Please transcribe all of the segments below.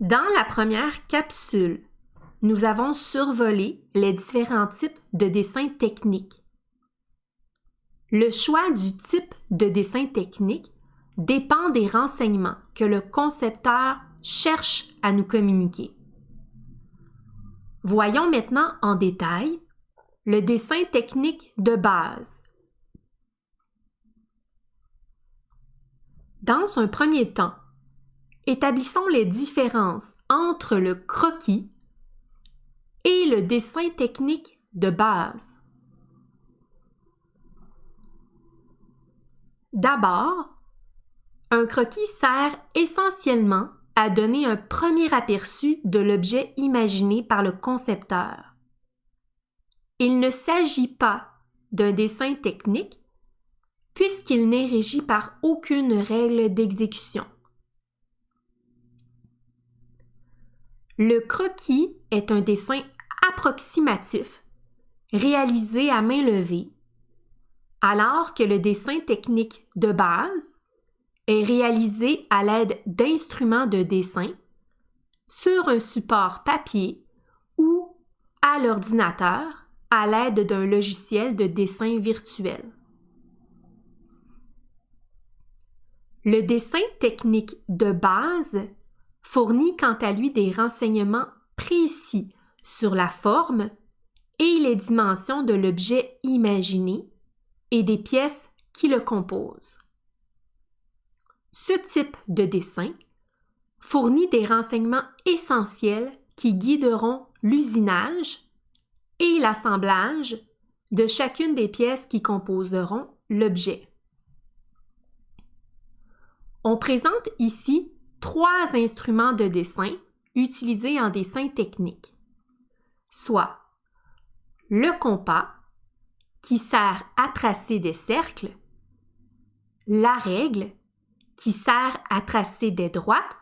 Dans la première capsule, nous avons survolé les différents types de dessins techniques. Le choix du type de dessin technique dépend des renseignements que le concepteur cherche à nous communiquer. Voyons maintenant en détail le dessin technique de base. Dans un premier temps, établissons les différences entre le croquis et le dessin technique de base. D'abord, un croquis sert essentiellement à donner un premier aperçu de l'objet imaginé par le concepteur. Il ne s'agit pas d'un dessin technique puisqu'il n'est régi par aucune règle d'exécution. Le croquis est un dessin approximatif réalisé à main levée, alors que le dessin technique de base est réalisé à l'aide d'instruments de dessin sur un support papier ou à l'ordinateur à l'aide d'un logiciel de dessin virtuel. Le dessin technique de base fournit quant à lui des renseignements précis sur la forme et les dimensions de l'objet imaginé et des pièces qui le composent. Ce type de dessin fournit des renseignements essentiels qui guideront l'usinage et l'assemblage de chacune des pièces qui composeront l'objet. On présente ici 3 instruments de dessin utilisés en dessin technique, soit le compas, qui sert à tracer des cercles, la règle, qui sert à tracer des droites,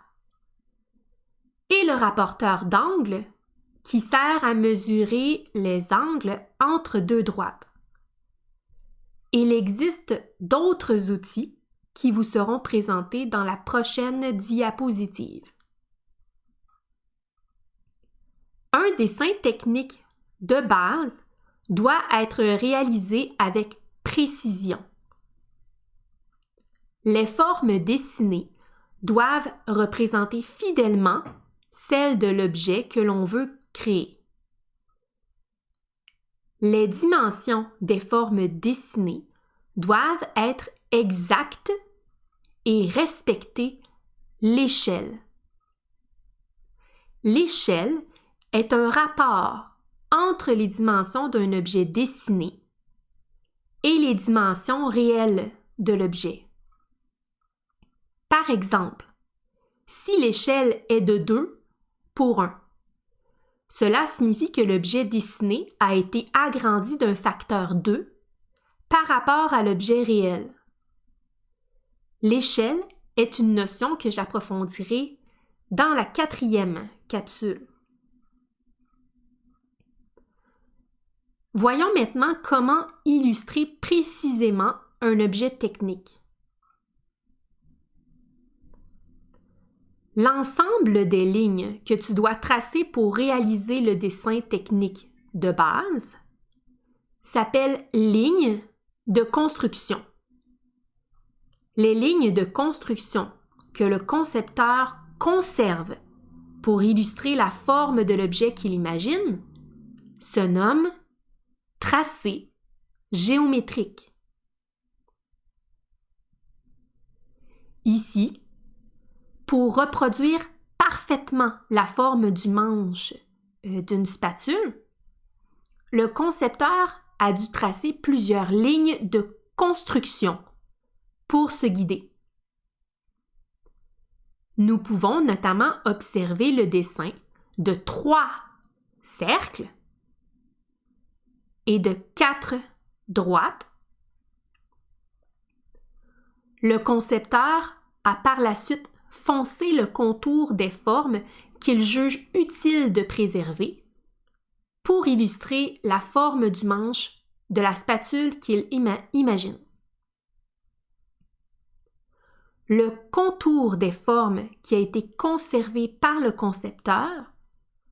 et le rapporteur d'angle, qui sert à mesurer les angles entre 2 droites. Il existe d'autres outils qui vous seront présentés dans la prochaine diapositive. Un dessin technique de base doit être réalisé avec précision. Les formes dessinées doivent représenter fidèlement celles de l'objet que l'on veut créer. Les dimensions des formes dessinées doivent être exactes et respecter l'échelle. L'échelle est un rapport entre les dimensions d'un objet dessiné et les dimensions réelles de l'objet. Par exemple, si l'échelle est de 2 pour 1, cela signifie que l'objet dessiné a été agrandi d'un facteur 2 par rapport à l'objet réel. L'échelle est une notion que j'approfondirai dans la 4e capsule. Voyons maintenant comment illustrer précisément un objet technique. L'ensemble des lignes que tu dois tracer pour réaliser le dessin technique de base s'appelle lignes de construction. Les lignes de construction que le concepteur conserve pour illustrer la forme de l'objet qu'il imagine se nomment tracés géométriques. Ici, pour reproduire parfaitement la forme du manche d'une spatule, le concepteur a dû tracer plusieurs lignes de construction pour se guider. Nous pouvons notamment observer le dessin de 3 cercles et de 4 droites. Le concepteur a par la suite foncé le contour des formes qu'il juge utile de préserver pour illustrer la forme du manche de la spatule qu'il imagine. le contour des formes qui a été conservé par le concepteur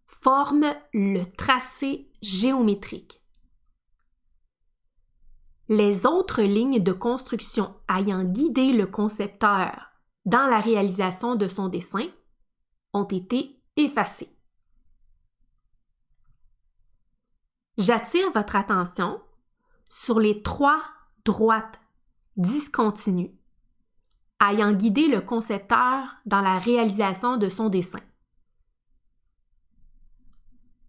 forme le tracé géométrique. Les autres lignes de construction ayant guidé le concepteur dans la réalisation de son dessin ont été effacées. J'attire votre attention sur les 3 droites discontinues ayant guidé le concepteur dans la réalisation de son dessin.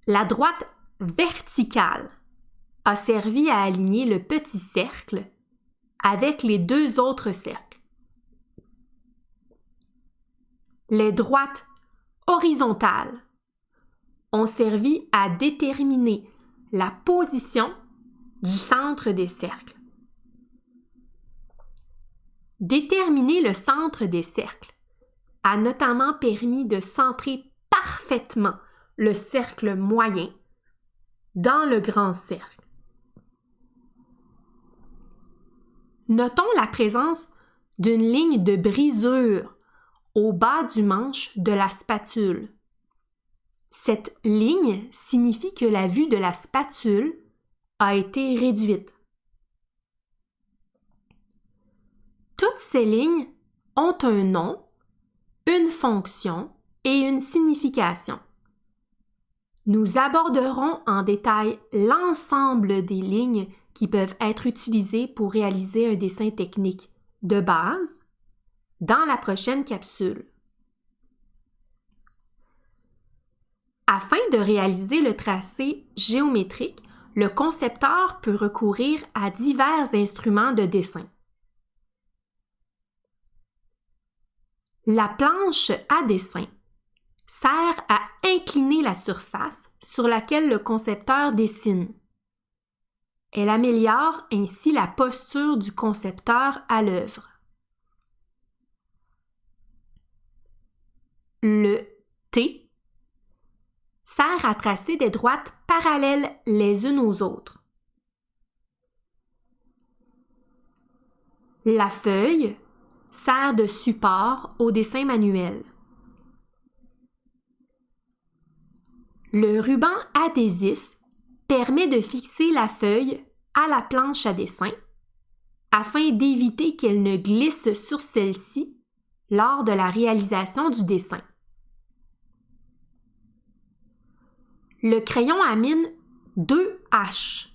La droite verticale a servi à aligner le petit cercle avec les 2 autres cercles. Les droites horizontales ont servi à déterminer la position du centre des cercles. Déterminer le centre des cercles a notamment permis de centrer parfaitement le cercle moyen dans le grand cercle. Notons la présence d'une ligne de brisure au bas du manche de la spatule. Cette ligne signifie que la vue de la spatule a été réduite. Toutes ces lignes ont un nom, une fonction et une signification. Nous aborderons en détail l'ensemble des lignes qui peuvent être utilisées pour réaliser un dessin technique de base dans la prochaine capsule. Afin de réaliser le tracé géométrique, le concepteur peut recourir à divers instruments de dessin. La planche à dessin sert à incliner la surface sur laquelle le concepteur dessine. Elle améliore ainsi la posture du concepteur à l'œuvre. Le T sert à tracer des droites parallèles les unes aux autres. La feuille sert de support au dessin manuel. Le ruban adhésif permet de fixer la feuille à la planche à dessin afin d'éviter qu'elle ne glisse sur celle-ci lors de la réalisation du dessin. Le crayon à mine 2H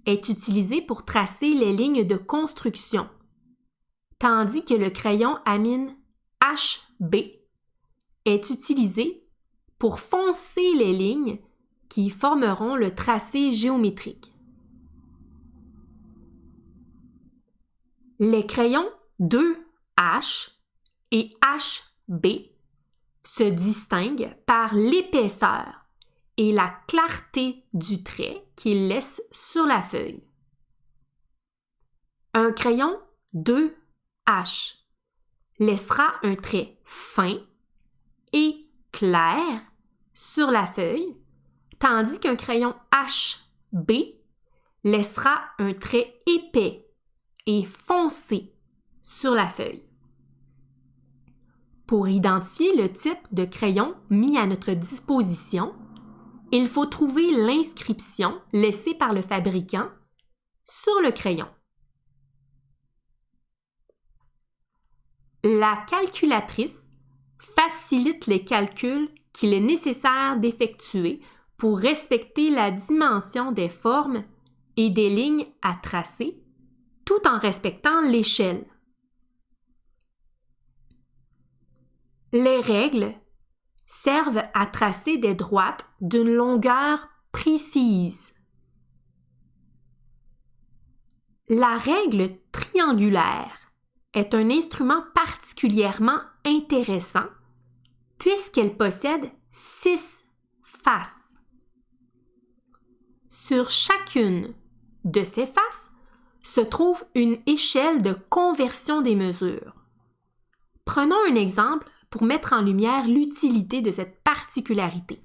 est utilisé pour tracer les lignes de construction, tandis que le crayon à mine HB est utilisé pour foncer les lignes qui formeront le tracé géométrique. Les crayons 2H et HB se distinguent par l'épaisseur et la clarté du trait qu'ils laissent sur la feuille. Un crayon 2H laissera un trait fin et clair sur la feuille, tandis qu'un crayon HB laissera un trait épais et foncé sur la feuille. Pour identifier le type de crayon mis à notre disposition, il faut trouver l'inscription laissée par le fabricant sur le crayon. La calculatrice facilite les calculs qu'il est nécessaire d'effectuer pour respecter la dimension des formes et des lignes à tracer, tout en respectant l'échelle. Les règles servent à tracer des droites d'une longueur précise. La règle triangulaire est un instrument particulièrement intéressant puisqu'elle possède 6 faces. Sur chacune de ces faces se trouve une échelle de conversion des mesures. Prenons un exemple pour mettre en lumière l'utilité de cette particularité.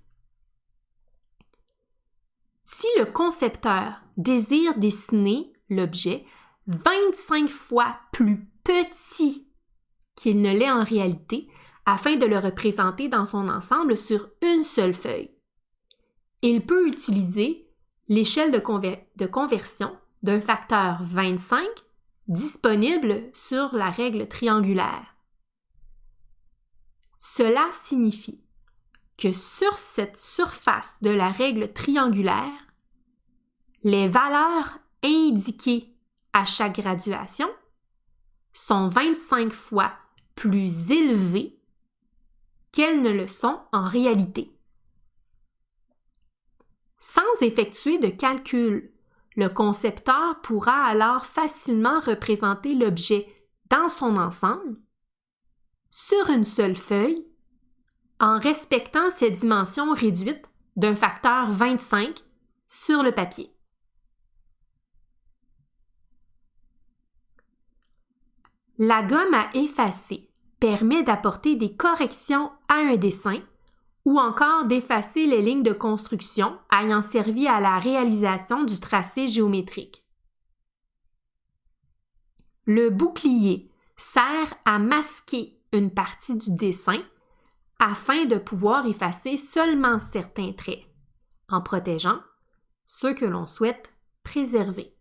Si le concepteur désire dessiner l'objet 25 fois plus petit qu'il ne l'est en réalité afin de le représenter dans son ensemble sur une seule feuille. Il peut utiliser l'échelle de conversion d'un facteur 25 disponible sur la règle triangulaire. Cela signifie que sur cette surface de la règle triangulaire, les valeurs indiquées à chaque graduation sont 25 fois plus élevées qu'elles ne le sont en réalité. Sans effectuer de calcul, le concepteur pourra alors facilement représenter l'objet dans son ensemble, sur une seule feuille, en respectant ses dimensions réduites d'un facteur 25 sur le papier. La gomme à effacer permet d'apporter des corrections à un dessin ou encore d'effacer les lignes de construction ayant servi à la réalisation du tracé géométrique. Le bouclier sert à masquer une partie du dessin afin de pouvoir effacer seulement certains traits, en protégeant ceux que l'on souhaite préserver.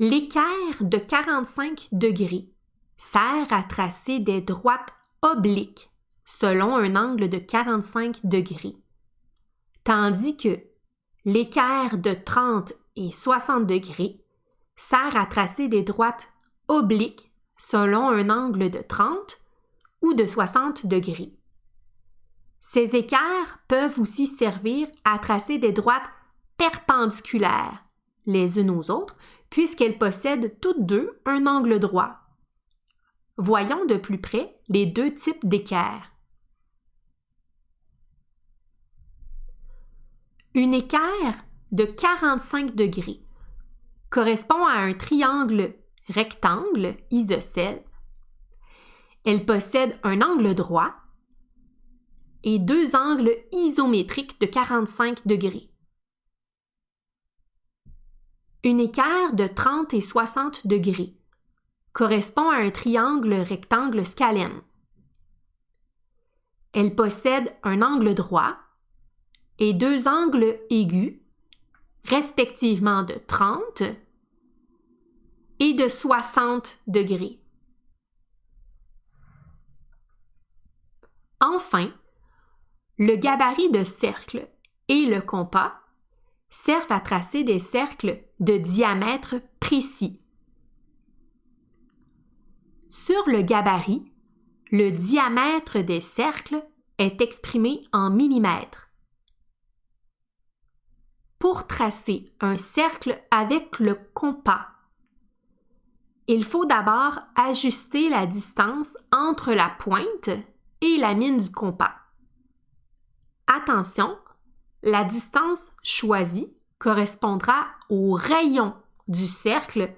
L'équerre de 45 degrés sert à tracer des droites obliques selon un angle de 45 degrés, tandis que l'équerre de 30 et 60 degrés sert à tracer des droites obliques selon un angle de 30 ou de 60 degrés. Ces équerres peuvent aussi servir à tracer des droites perpendiculaires les unes aux autres, puisqu'elles possèdent toutes deux un angle droit. Voyons de plus près les deux types d'équerres. Une équerre de 45 degrés correspond à un triangle rectangle isocèle. Elle possède un angle droit et deux angles isométriques de 45 degrés. Une équerre de 30 et 60 degrés correspond à un triangle rectangle scalène. Elle possède un angle droit et deux angles aigus, respectivement de 30 et de 60 degrés. Enfin, le gabarit de cercle et le compas servent à tracer des cercles de diamètre précis. Sur le gabarit, le diamètre des cercles est exprimé en millimètres. Pour tracer un cercle avec le compas, il faut d'abord ajuster la distance entre la pointe et la mine du compas. Attention, la distance choisie correspondra au rayon du cercle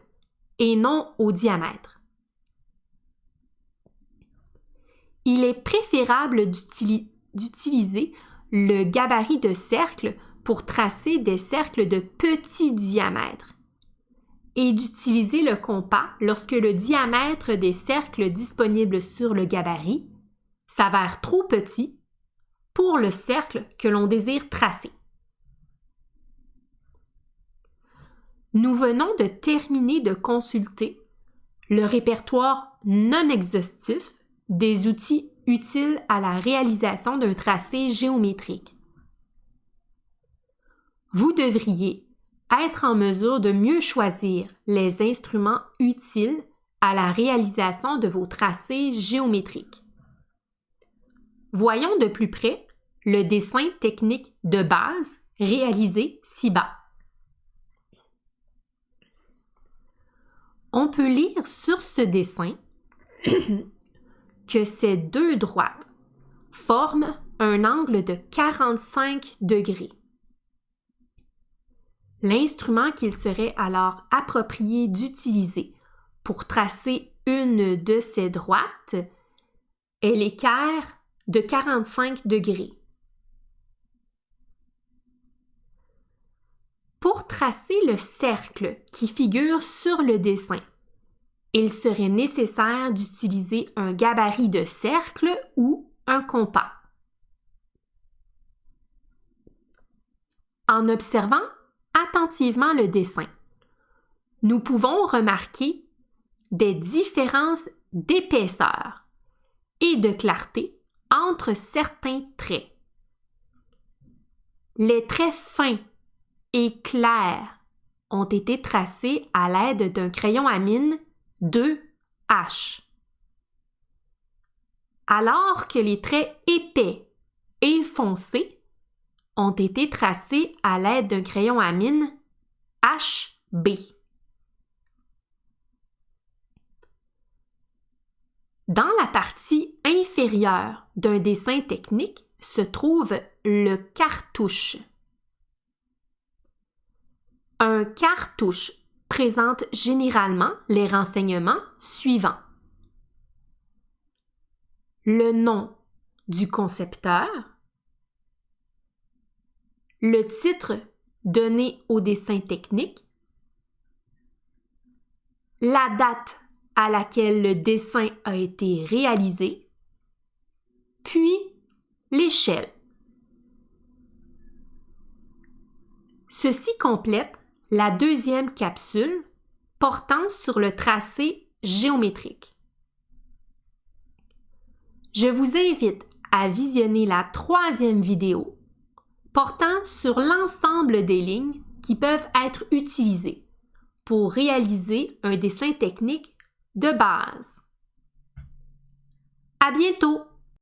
et non au diamètre. Il est préférable d'utiliser le gabarit de cercle pour tracer des cercles de petit diamètre et d'utiliser le compas lorsque le diamètre des cercles disponibles sur le gabarit s'avère trop petit pour le cercle que l'on désire tracer. Nous venons de terminer de consulter le répertoire non exhaustif des outils utiles à la réalisation d'un tracé géométrique. Vous devriez être en mesure de mieux choisir les instruments utiles à la réalisation de vos tracés géométriques. Voyons de plus près le dessin technique de base réalisé ci-bas. On peut lire sur ce dessin que ces deux droites forment un angle de 45 degrés. L'instrument qu'il serait alors approprié d'utiliser pour tracer une de ces droites est l'équerre de 45 degrés. Pour tracer le cercle qui figure sur le dessin, il serait nécessaire d'utiliser un gabarit de cercle ou un compas. En observant attentivement le dessin, nous pouvons remarquer des différences d'épaisseur et de clarté entre certains traits. Les traits fins et clairs ont été tracés à l'aide d'un crayon à mine 2H, alors que les traits épais et foncés ont été tracés à l'aide d'un crayon à mine HB. Dans la partie inférieure d'un dessin technique se trouve le cartouche. Un cartouche présente généralement les renseignements suivants. Le nom du concepteur, le titre donné au dessin technique, la date à laquelle le dessin a été réalisé, puis l'échelle. Ceci complète la deuxième capsule portant sur le tracé géométrique. Je vous invite à visionner la troisième vidéo portant sur l'ensemble des lignes qui peuvent être utilisées pour réaliser un dessin technique de base. À bientôt!